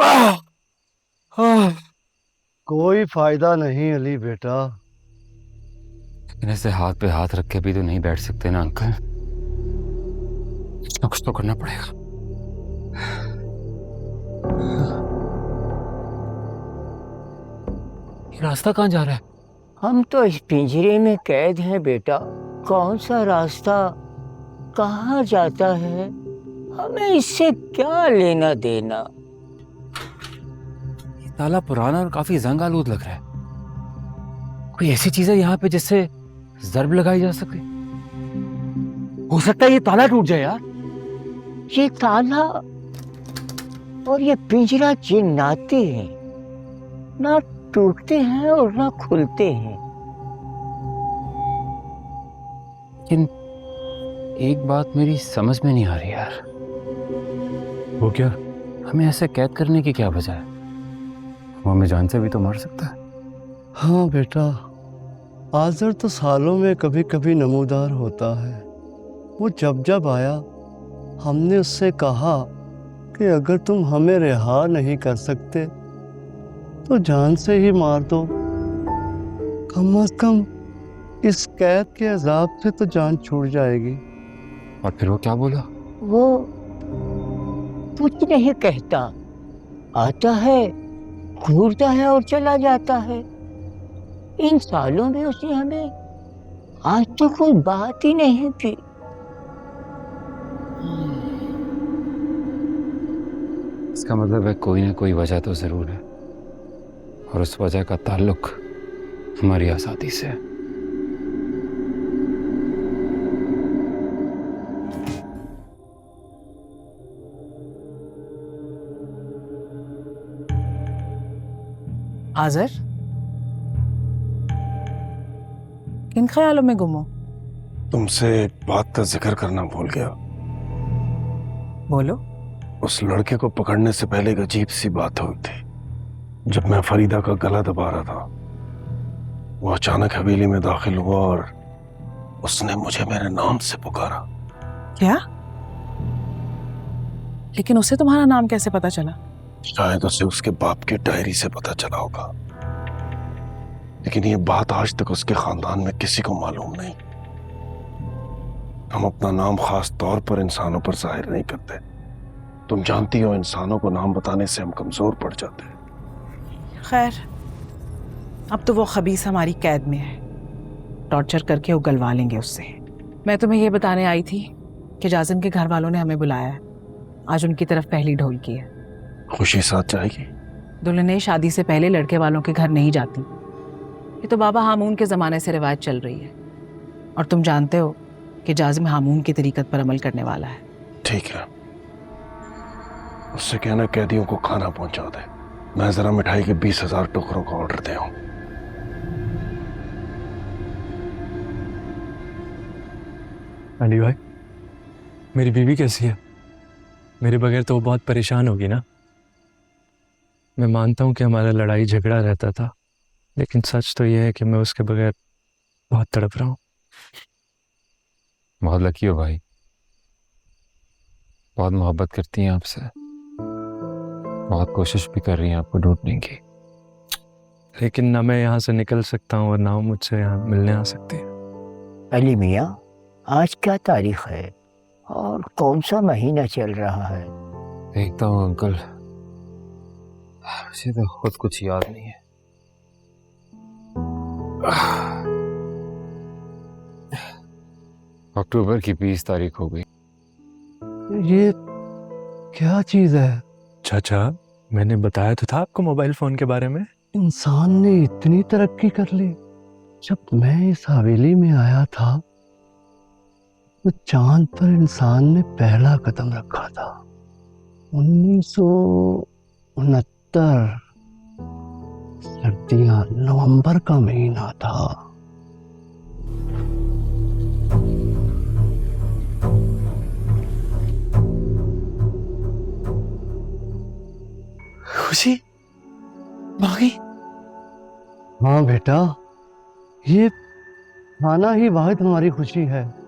आह, आह। कोई फायदा नहीं अली बेटा। लेकिन ऐसे हाथ पे हाथ रख के भी तो नहीं बैठ सकते ना अंकल। कुछ ना कुछ तो करना पड़ेगा। ये रास्ता कहाँ जा रहा है? हम तो इस पिंजरे में कैद हैं बेटा। कौन सा रास्ता कहाँ जाता है, हमें इससे क्या लेना देना। ये ताला पुराना और काफी जंग आलूद लग रहा है। कोई ऐसी चीज है यहाँ पे जिससे जर्ब लगाई जा सके? हो सकता है ये ताला टूट जाए यार। ये ताला और ये पिंजरा जिन्नाते हैं, ना टूटते हैं और ना खुलते हैं। लेकिन एक बात मेरी समझ में नहीं आ रही यार। वो क्या? हमें ऐसे कैद करने की क्या वजह है? वो हमें जान से भी तो मार सकता है। हाँ बेटा, आजर तो सालों में कभी कभी नमूदार होता है। वो जब जब आया हमने उससे कहा कि अगर तुम हमें रिहा नहीं कर सकते तो जान से ही मार दो। कम से कम इस कैद के अजाब से तो जान छूट जाएगी। और फिर वो क्या बोला? वो कुछ नहीं कहता, आता है, घूरता है और चला जाता है। इन सालों में उसने हमें आज तो कोई बात ही नहीं की। इसका मतलब है कोई ना कोई वजह तो जरूर है, और उस वजह का ताल्लुक हमारी आजादी से है। आजर, किन ख्यालों में गुम हो? तुमसे एक बात का जिक्र करना भूल गया। बोलो। उस लड़के को पकड़ने से पहले एक अजीब सी बात हुई थी। जब मैं फरीदा का गला दबा रहा था, वो अचानक हवेली में दाखिल हुआ और उसने मुझे मेरे नाम से पुकारा। क्या? लेकिन उसे तुम्हारा नाम कैसे पता चला? शायद उसे उसके बाप की डायरी से पता चला होगा, लेकिन ये बात आज तक उसके खानदान में किसी को मालूम नहीं। हम अपना नाम खास तौर पर इंसानों पर जाहिर नहीं करते। तुम जानती हो, इंसानों को नाम बताने से हम कमजोर पड़ जाते हैं। खैर, अब तो वो खबीस हमारी कैद में है, टॉर्चर करके उगलवा लेंगे उससे। मैं तुम्हें ये बताने आई थी कि जाजिम के घर वालों ने हमें बुलाया है। आज उनकी तरफ पहली ढोल की है। खुशी साथ जाएगी? दुल्हनें शादी से पहले लड़के वालों के घर नहीं जाती। ये तो बाबा हामून के ज़माने से रिवायत चल रही है, और तुम जानते हो कि जाजिम हामून की तरीकत पर अमल करने वाला है। ठीक है, उससे कहना कैदियों को खाना पहुंचा दे। मैं जरा मिठाई के 20,000 टुकड़ों का ऑर्डर दे आऊं। अली भाई, मेरी बीवी कैसी है? मेरे बगैर तो वो बहुत परेशान होगी ना। मैं मानता हूँ कि हमारा लड़ाई झगड़ा रहता था, लेकिन सच तो यह है कि मैं उसके बगैर बहुत तड़प रहा हूँ। बहुत लकी हो भाई, बहुत मोहब्बत करती हैं आपसे, बहुत कोशिश भी कर रही हैं आपको ढूंढने की। लेकिन ना मैं यहाँ से निकल सकता हूँ और ना वो मुझसे यहाँ मिलने आ सकती है। अली मियाँ, आज क्या तारीख है और कौन सा महीना चल रहा है? देखता हूँ अंकल, मुझे तो खुद कुछ याद नहीं है। अक्टूबर की 20 तारीख हो गई। ये क्या चीज है? चाचा, मैंने बताया तो था आपको मोबाइल फोन के बारे में। इंसान ने इतनी तरक्की कर ली। जब मैं इस हवेली में आया था तो चांद पर इंसान ने पहला कदम रखा था। 1969, सर्दियां, नवंबर का महीना था। खुशी भागी। हाँ बेटा, ये खाना ही वाहिद हमारी खुशी है।